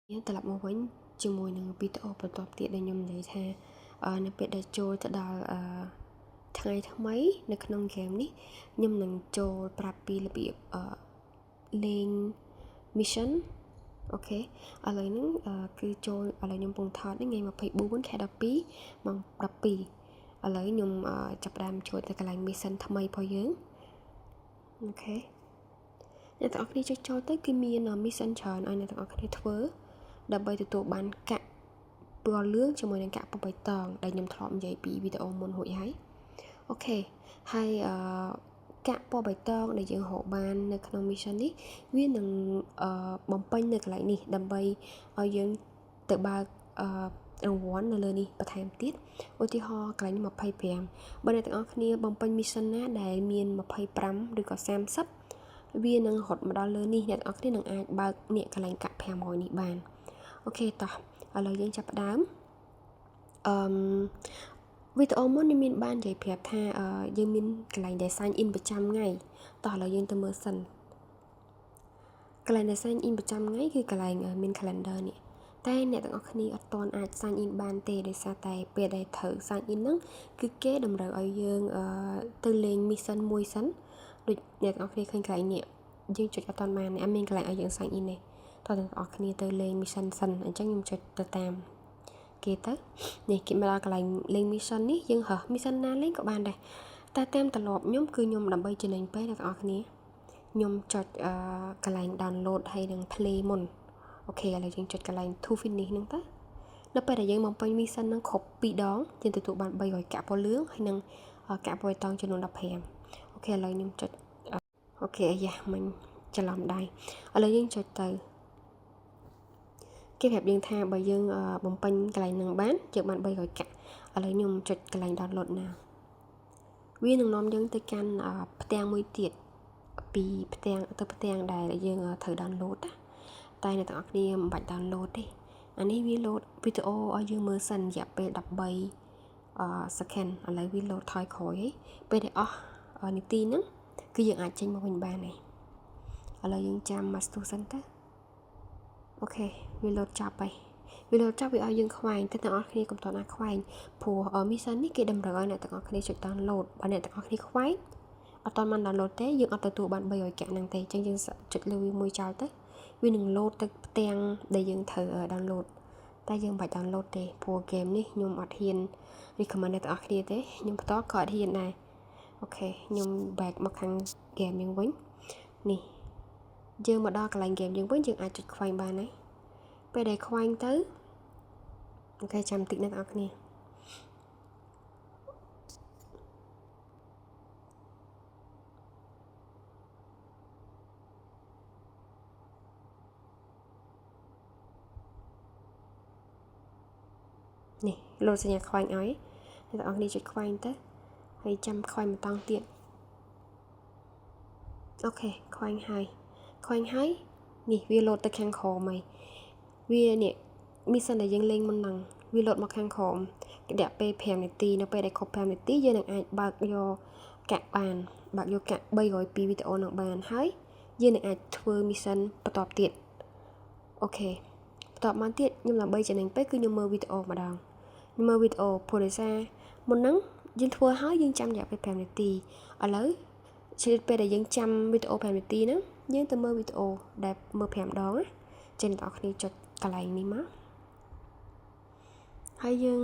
ត្រឡប់មកវិញជាមួយនឹងវីដេអូបន្ទាប់ទៀតដែលខ្ញុំនិយាយថានៅពេលដែលចូលទៅដល់ថ្ងៃថ្មីនៅក្នុងហ្គេមនេះខ្ញុំនឹងចូលប្រាប់ពីរបៀបលេង mission អូខេឥឡូវហ្នឹងគឺចូលឥឡូវខ្ញុំកំពុងថតថ្ងៃ24ខែ12ម៉ោង12ឥឡូវខ្ញុំចាប់ផ្ដើមចូលទៅកន្លែង mission ថ្មីរបស់យើងអូខេអ្នកទាំងអស់គ្នាចូលទៅគឺមាន mission ច្រើនឲ្យអ្នកទាំងអស់គ្នាធ្វើដើម្បីទទួលបានកាក់ពណ៌លឿងជាមួយនឹងកាក់ពណ៌បៃតងដែលខ្ញុំធ្លាប់និយាយពីវីដេអូមុនរួចហើយអូខេហើយកាក់ពណ៌បៃតងដែលយើងរកបាននៅក្នុង mission នេះវានឹងបំពេញនៅកន្លែងនេះដើម្បីឲ្យយើងទៅបើករង្វាន់នៅលើនេះបន្ថែមទៀតឧទាហរណ៍កន្លែងនេះ25បើអ្នកទាំងអស់គ្នាបំពេញ mission ណាដែលមាន25ឬក៏30វានឹងរត់មកដល់លើនេះអ្នកទាំងអស់គ្នានឹងអាចបើកនេះកន្លែងកាក់500នេះបានអូខេតោះឥឡូវយើងចាប់ផ្ដើមវីដេអូមុនខ្ញុំមានបាននិយាយប្រាប់ថាយើងមានកន្លែងដែល sign in ប្រចាំថ្ងៃតោះឥឡូវយើងទៅមើលសិនកន្លែងដែល sign in ប្រចាំថ្ងៃគឺកន្លែងមាន calendar នេះតែអ្នកទាំងអស់គ្នាអត់ទាន់អាច sign in បានទេដោយសារតែពេលដែលត្រូវ sign in ហ្នឹងគឺគេតម្រូវឲ្យយើងទៅលេង mission មួយសិនដូចអ្នកទាំងអស់គ្នាឃើញកន្លែងនេះយើងចុចអត់ទាន់បានអត់មានកន្លែងឲ្យយើង sign in ទេតើអ្នកទាំងអស់គ្នាទៅលេង mission សិនអញ្ចឹងខ្ញុំចុចទៅតាមគេទៅនេះគេមកដល់កន្លែងលេង mission នេះយើងរើស mission ណាលេងក៏បានដែរតែតាមត្រឡប់ខ្ញុំគឺខ្ញុំដើម្បីចំណេញពេលអ្នកទាំងអស់គ្នាខ្ញុំចុចកន្លែង download ហើយនឹង play មុនអូខេឥឡូវយើងចុចកន្លែង to finish ហ្នឹងទៅនៅពេលដែលយើងបំពេញ mission ហ្នឹងគ្រប់2ដងយើងទទួលបាន300កាក់ពណ៌លឿងហើយនឹងកាក់ពណ៌បៃតងចំនួន15អូខេឥឡូវខ្ញុំចុចអូខេយ៉ាមិញច្រឡំដៃឥឡូវយើងចុចទៅគេប្រាប់យើងថាបើយើងបំពេញកន្លែងហ្នឹងបានយើងបាន300កាក់ឥឡូវខ្ញុំចុចកន្លែង download ណាវានឹងនាំយើងទៅកាន់ផ្ទាំងមួយទៀតពីផ្ទាំងទៅផ្ទាំងដែលយើងត្រូវ download តែអ្នកទាំងអស់គ្នាមិនបាច់ download ទេអានេះវា load វីដេអូឲ្យយើងមើលសិនរយៈពេល13 second ឥឡូវវា load ថយក្រោយហើយពេលដែលអស់នាទីហ្នឹងគឺយើងអាចចេញមកវិញបានហើយឥឡូវយើងចាំ master សិនទៅអូខេវា load ចាប់ហើយវា load ចាប់វាឲ្យយើងខ្វែងតែទាំងអស់គ្នាកុំតណាខ្វែងព្រោះ mission នេះគេតម្រូវឲ្យអ្នកទាំងអស់គ្នាចុច download បើអ្នកទាំងអស់គ្នាខ្វែងអត់តបាន download ទេយើងអត់ទទួលបាន300កាក់ហ្នឹងទេអញ្ចឹងយើងចុចលើវាមួយចោលទៅវានឹង load ទៅផ្ទាំងដែលយើងត្រូវ download តែយើងមិនបាច់ download ទេព្រោះ game នេះខ្ញុំអត់ហ៊ាន recommend អ្នកទាំងអស់គ្នាទេខ្ញុំផ្ទាល់ក៏អត់ហ៊ានដែរអូខេខ្ញុំ back មកខាង game យើងវិញនេះយើងមកដល់កន្លែង game យើងវិញយើងអាចចុចខ្វែងបានហើយពេលដែលខ្វែងទៅអូខេចាំតិចអ្នកទាំងអស់គ្នានេះលោតសញ្ញាខ្វែងឲ្យអ្នកទាំងអស់គ្នាចុចខ្វែងទៅហើយចាំខ្វែងបន្តទៀតអូខេខ្វែងហើយនេះវាលោតទៅខាងក្រោមហើយវានេះ mission ដែលយើងលេងមុនហ្នឹងវាលោតមកខាងក្រោមរយៈពេល5នាទីនៅពេលដែលគ្រប់5នាទីយើងនឹងអាចបើកយកកាក់បានបើកយកកាក់300ពីវីដេអូនឹងបានហើយយើងនឹងអាចធ្វើ mission បន្តទៀតអូខេបន្តមកទៀតខ្ញុំដើម្បីចំណេញពេលគឺខ្ញុំមើលវីដេអូម្ដងខ្ញុំមើលវីដេអូព្រោះដោយសារមុនហ្នឹងយើងធ្វើហើយយើងចាំរយៈពេល5នាទីឥឡូវជាពេលដែលយើងចាំវីដេអូ5នាទីហ្នឹងយើងទៅមើលវីដេអូដែលមើល5ដងណាចេញអ្នកនរគ្នាចុចកន្លែងនេះមកហើយយើង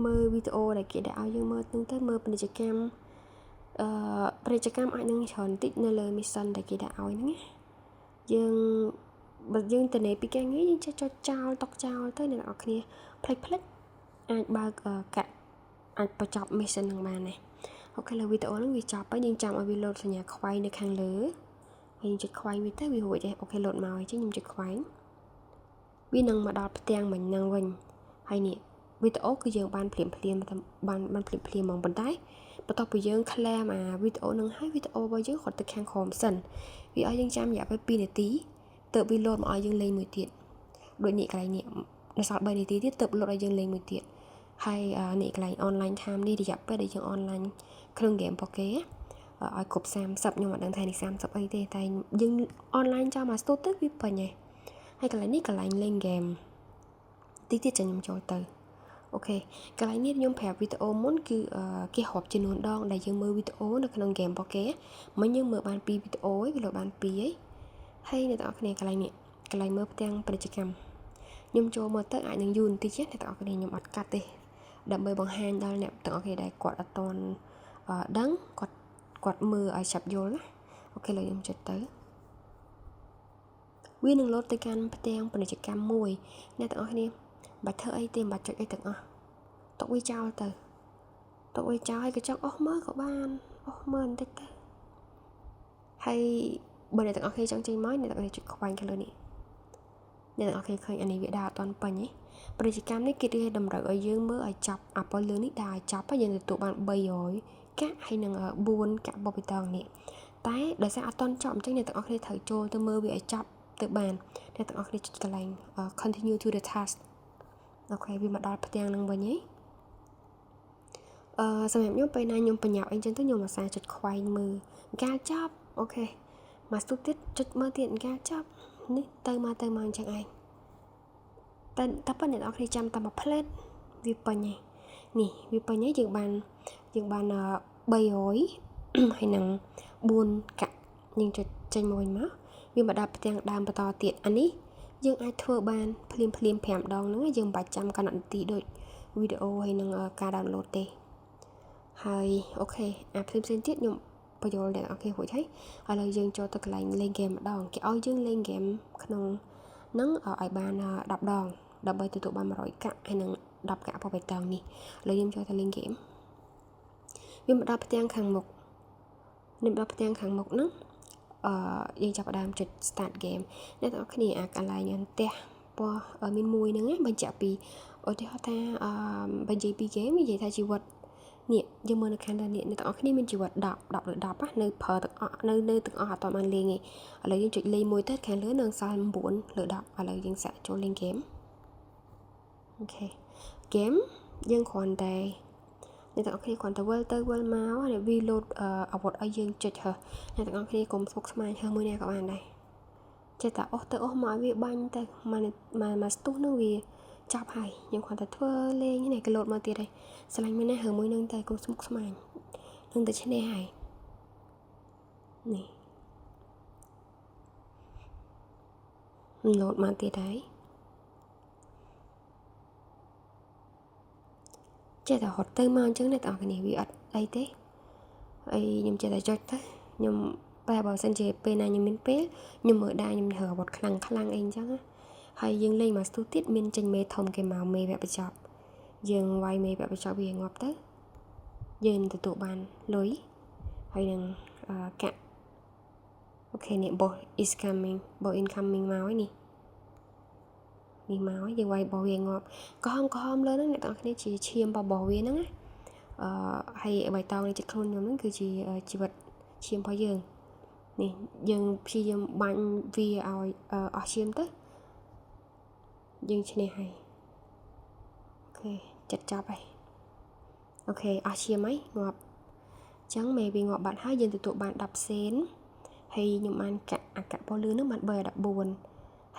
មើលវីដេអូដែលគេដាក់ឲ្យយើងមើលទៅមើលពាណិជ្ជកម្មពាណិជ្ជកម្មអាចនឹងច្រើនតិចនៅលើ mission ដែលគេដាក់ឲ្យហ្នឹងណាយើងបើយើងទៅនៃពីការងារយើងចេះចុចចោលតុកចោលទៅអ្នកនរគ្នាផ្លិចអាចបើកកាក់អាចបញ្ចប់ mission នឹងបានណាអូខេលើវីដេអូហ្នឹងវាចប់ហើយយើងចាំឲ្យវា load សញ្ញាខ្វែងនៅខាងលើហើយយើងចុចខ្វែងវាទៅវារួចហើយអូខេ load មកហើយខ្ញុំចុចខ្វែងវានឹងមកដល់ផ្ទាំងមិញហ្នឹងវិញហើយនេះវីដេអូគឺយើងបានភ្លាមបានភ្លាមហ្មងប៉ុន្តែបន្ទាប់ពីយើង claim អាវីដេអូហ្នឹងហើយវីដេអូរបស់យើងរត់ទៅខាងក្រោមសិនវាឲ្យយើងចាំរយៈពេល2នាទីទើបវា load មកឲ្យយើងលេងមួយទៀតដូចនេះកន្លែងនេះនៅសល់3នាទីទៀតទើប load ឲ្យយើងលេងមួយទៀតហើយនេះកន្លែង online time នេះរយៈពេលដែលយើង online ក្នុង game របស់គេឲ្យគ្រប់30ខ្ញុំអត់ដឹងថានេះ30អីទេតែយើង online ចាំមកស្ទូតទៅវាពេញហើយហើយកន្លែងនេះកន្លែងលេង game តិចទៀតចាំខ្ញុំចូលទៅអូខេកន្លែងនេះខ្ញុំប្រាប់វីដេអូមុនគឺគេរាប់ចំនួនដងដែលយើងមើលវីដេអូនៅក្នុងហ្គេមរបស់គេមិញយើងមើលបាន2វីដេអូឯងវាលោតបាន2ឯងហើយអ្នកទាំងអស់គ្នាកន្លែងនេះកន្លែងមើលផ្ទាំងពាណិជ្ជកម្មខ្ញុំចូលមើលទៅអាចនឹងយូរបន្តិចអ្នកទាំងអស់គ្នាខ្ញុំអត់កាត់ទេដើម្បីបង្ហាញដល់អ្នកទាំងអស់គ្នាដែលគាត់អត់ទាន់ដឹងគាត់មើលឲ្យឆាប់យល់ណាអូខេឥឡូវខ្ញុំចុចទៅវានឹងលោតទៅកាន់ផ្ទាំងពាណិជ្ជកម្មមួយអ្នកទាំងអស់គ្នាបាច់ធ្វើអីទេបាច់ចុចអីទាំងអស់ទុកវាចោលទៅទុកវាចោលហើយក៏ចង់អស់មើលក៏បានអស់មើលបន្តិចទៅហើយបើអ្នកទាំងអស់គ្នាចង់ចេញមកអ្នកទាំងអស់គ្នាចុចខ្វែងខាងលើនេះអ្នកទាំងអស់គ្នាឃើញអានេះវាដើរអត់ទាន់ពេញទេពាណិជ្ជកម្មនេះគេតម្រូវឲ្យយើងមើលឲ្យចប់អាពលលើនេះដើរឲ្យចប់ហើយយើងទទួលបាន300កាក់ហើយនឹង4កាក់បប៊ីតងនេះតែដោយសារអត់ទាន់ចប់អញ្ចឹងអ្នកទាំងអស់គ្នាត្រូវចូលទៅមើលវាឲ្យចប់ទៅបានអ្នកទាំងអស់គ្នាចុចកន្លែង continue to the task អូខេវាមកដល់ផ្ទាំងនឹងវិញហីសម្រាប់ខ្ញុំពេលណាខ្ញុំបញ្ញាប់អីចឹងទៅខ្ញុំអាសាចុចខ្វែងមើលការចប់អូខេមកស្ទុះទៀតចុចមើលទៀតការចប់នេះទៅមកអញ្ចឹងឯងតែប៉ុន្តែអ្នកនរគ្នាចាំតែមួយផ្លេតវាពេញហើយនេះវាពេញហើយយើងបាន300ហើយនឹង4កាក់យើងចុចចេញមកវិញមកវាមកដល់ផ្ទាំងដើមបន្តទៀតអានេះយើងអាចធ្វើបានភ្លាម5ដងហ្នឹងយើងមិនបាច់ចាំកណ្ដាលនាទីដូចវីដេអូហើយនឹងការដោនឡូតទេហើយអូខេអាផ្សេងទៀតខ្ញុំបញ្យល់អ្នកនរគ្នារួចហើយឥឡូវយើងចូលទៅកន្លែងលេងហ្គេមម្ដងគេឲ្យយើងលេងហ្គេមក្នុងហ្នឹងឲ្យបាន10ដងដើម្បីទទួលបាន100កាក់ហើយនឹង10កាក់បបៃតងនេះឥឡូវខ្ញុំចូលទៅលេងហ្គេមវាមកដល់ផ្ទាំងខាងមុខហ្នឹងយើងចាប់ផ្ដើមចុច start game អ្នកទាំងអស់គ្នាអាកន្លែងផ្ទះពណ៌មានមួយហ្នឹងបញ្ជាក់ពីឧទាហរណ៍ថាបញ្ជាក់ពី game និយាយថាជីវិតនេះយើងមើលនៅខាងលើនេះអ្នកទាំងអស់គ្នាមានជីវិត10លើ10នៅប្រើទាំងអស់នៅទាំងអស់អត់បានលេងទេឥឡូវយើងចុចលេងមួយទៅខាងលើនឹងសល់9លើ10ឥឡូវយើងសាកចូលលេង game អូខេ game យើងគ្រាន់តែអ្នកទាំងអស់គ្នាគ្រាន់តែវិលទៅវិលមកហើយវាលោតអាវុធឲ្យយើងចុចហ៎អ្នកទាំងអស់គ្នាកុំស្មុគស្មាញហឺមួយនេះក៏បានដែរចេះតែអស់ទៅអស់មកវាបាញ់ទៅមកស្ទុះនឹងវាចាប់ហើយខ្ញុំគ្រាន់តែធ្វើលេងនេះក៏លោតមកទៀតហើយស្រឡាញ់មែនណាហឺមួយនឹងទៅកុំស្មុគស្មាញនឹងតែឈ្នះហើយនេះលោតមកទៀតហើយចេះតែហត់ទៅមកអញ្ចឹងអ្នកទាំងអស់គ្នាវាអត់អីទេអីខ្ញុំចេះតែចុចទៅខ្ញុំបែបបើសិនជាពេលណាខ្ញុំមានពេលខ្ញុំមើលដែរខ្ញុំហៅអាវុធខ្លាំងអីអញ្ចឹងហើយយើងលេងមកស្ទុះទៀតមានចេញមេធំគេមកមេវគ្គបញ្ចប់យើងវាយមេវគ្គបញ្ចប់វាងាប់ទៅយើងទទួលបានលុយហើយនឹងកាក់អូខេនេះ boss incoming មកហើយនេះមកហើយយើងវាយរបស់វាងាប់ក្រហមលើហ្នឹងអ្នកទាំងគ្នាជាឈាមរបស់វាហ្នឹងណាហើយបៃតងនេះចិត្តខ្លួនខ្ញុំហ្នឹងគឺជាជីវិតឈាមរបស់យើងនេះយើងព្យាយាមបាញ់វាឲ្យអស់ឈាមទៅយើងឈ្នះហើយអូខេចិត្តចប់ហើយអូខេអស់ឈាមហើយងាប់អញ្ចឹងមេវាងាប់បាត់ហើយយើងទទួលបាន10សេនហើយខ្ញុំបានកាក់អាកាក់ពលលឿនហ្នឹងបាន14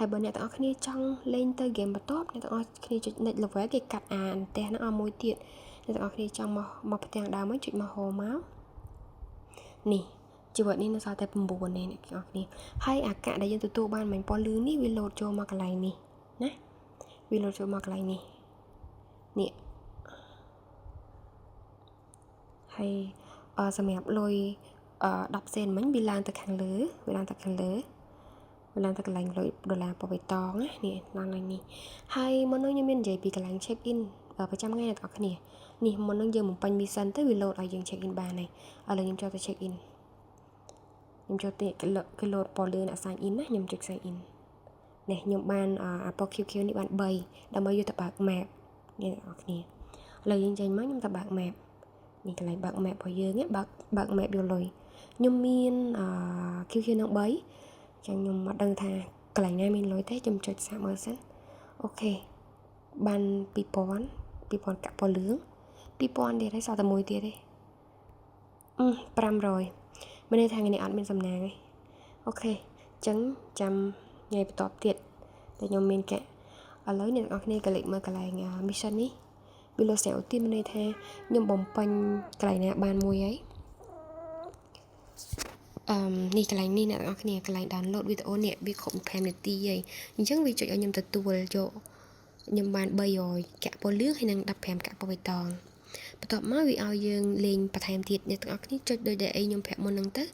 ហើយបើអ្នកទាំងអស់គ្នាចង់លេងទៅហ្គេមបន្ទាប់អ្នកទាំងអស់គ្នាចុច next level គេកាត់អានផ្ទះហ្នឹងអស់មួយទៀតអ្នកទាំងអស់គ្នាចង់មកផ្ទាំងដើមមកចុចមកហោមកនេះជីវិតនេះនៅសល់តែ9ទេអ្នកទាំងអស់គ្នាហើយអាកាក់ដែលយើងទទួលបានមិនពណ៌លឿននេះវាលោតចូលមកកន្លែងនេះណាវាលោតចូលមកកន្លែងនេះហើយសម្រាប់លុយ10សេនមិញវាឡើងទៅខាងលើវាឡើងទៅកន្លែងលុយដុល្លារបបៃតងណានេះឡើងឡើងនេះហើយមុននោះខ្ញុំមាននិយាយពីកន្លែង check in ប្រចាំថ្ងៃអ្នកទាំងអស់គ្នានេះមុននឹងយើងបំពេញ mission ទៅវាលោតឲ្យយើង check in បានហើយឥឡូវខ្ញុំចូលទៅ check in ខ្ញុំចូលទៅគេលោតពណ៌លឿនអ្នក sign in ណាខ្ញុំចុច sign in នេះខ្ញុំបានអាពណ៌ QQ នេះបាន3ដើម្បីយកទៅបើក map អ្នកទាំងអស់គ្នាឥឡូវយើងចេញមកខ្ញុំទៅបើក map នេះកន្លែងបើក map របស់យើងបើក map យកលុយខ្ញុំមាន QQ នឹង3ចឹងខ្ញុំមកដឹងថាកន្លែងណាមានលុយទេខ្ញុំចុចសាកមើលសិនអូខេបាន2000កាក់ពណ៌លឿង2000ទៀតហើយសល់តែមួយទៀតទេ500មានន័យថាថ្ងៃនេះអត់មានសំណាងទេអូខេអញ្ចឹងចាំថ្ងៃបន្ទាប់ទៀតតែខ្ញុំមានកាក់ ឥឡូវអ្នកទាំងអស់គ្នាក៏លេខមើលកន្លែង mission នេះវាលោកស្រីឧទានមានន័យថាខ្ញុំបំពេញកន្លែងណាបានមួយហើយនេះកន្លែងនេះអ្នកទាំងអស់គ្នាកន្លែង download វីដេអូនេះវាគ្រប់5នាទីហើយអញ្ចឹងវាចុចឲ្យខ្ញុំទទួលយកខ្ញុំបាន300កាក់ពណ៌លឿងហើយនឹង15កាក់ពណ៌បៃតងបន្ទាប់មកវាឲ្យយើងលេងបន្ថែមទៀតអ្នកទាំងអស់គ្នាចុចដោយដែលខ្ញុំប្រាប់មុនហ្នឹងទៅ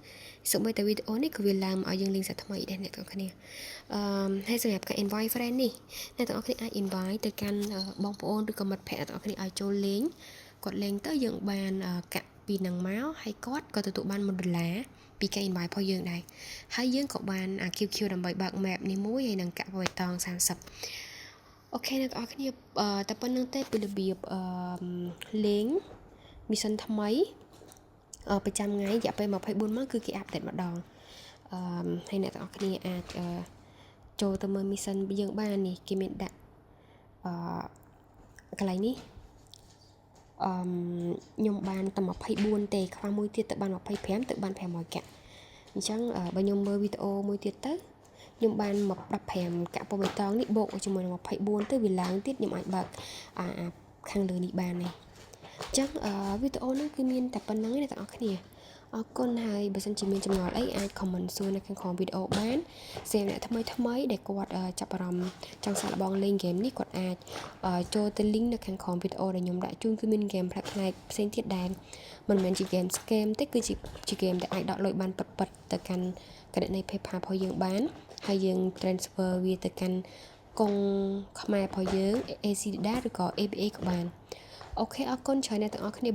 សូម្បីតែវីដេអូនេះក៏វាឡើងឲ្យយើងលេងសាថ្មីដែរអ្នកទាំងអស់គ្នាហើយសម្រាប់ការ invite friend នេះអ្នកទាំងអស់គ្នាអាច invite ទៅកាន់បងប្អូនឬក៏មិត្តភ័ក្តិអ្នកទាំងអស់គ្នាឲ្យចូលលេងគាត់លេងទៅយើងបានកាក់ពីនឹងមកហើយគាត់ក៏ទទួលបាន$1ពីការ invite របស់យើងដែរហើយយើងក៏បានQQ ដើម្បីបើក map នេះមួយហើយនឹងកាក់បៃតង30អូខេអ្នកទាំងអស់គ្នាតែប៉ុណ្្នឹងទេពីរបៀបលេង mission ថ្មីប្រចាំថ្ងៃរយៈពេល24ម៉ោងគឺគេអាប់ដេតម្ដងហើយអ្នកទាំងអស់គ្នាអាចចូលទៅមើល mission យើងបាននេះគេមានដាក់កន្លែងនេះខ្ញុំបានតែ24ទេខ្វះមួយទៀតទៅបាន25ទៅបាន500កាក់អញ្ចឹងបើខ្ញុំមើលវីដេអូមួយទៀតទៅខ្ញុំបាន15កាក់ពណ៌បៃតងនេះបូកជាមួយនឹង24ទៅវាឡើងទៀតខ្ញុំអាចបើកខាងលើនេះបានទេអញ្ចឹងវីដេអូហ្នឹងគឺមានតែប៉ុណ្្នឹងឯងអ្នកទាំងអស់គ្នាអរគុណហើយបើសិនជាមានចំណល់អីអាច comment សួរនៅខាងក្រោមវីដេអូបានសម្រាប់អ្នកថ្មីដែលគាត់ចាប់អារម្មណ៍ចង់សាកល្បងលេងហ្គេមនេះគាត់អាចចូលទៅ link នៅខាងក្រោមវីដេអូដែលខ្ញុំដាក់ជូនគឺមានហ្គេមផ្លែកៗផ្សេងទៀតដែរមិនមែនជាហ្គេម scam ទេគឺជាហ្គេមដែលអាចដកលុយបានពិតៗទៅកាន់គណនី PayPal របស់យើងបានហើយយើង transfer វាទៅកាន់កុងខ្មែររបស់យើង ACDA ឬក៏ ABA ក៏បានអូខេអរគុណច្រើនអ្នកទាំងអស់គ្នា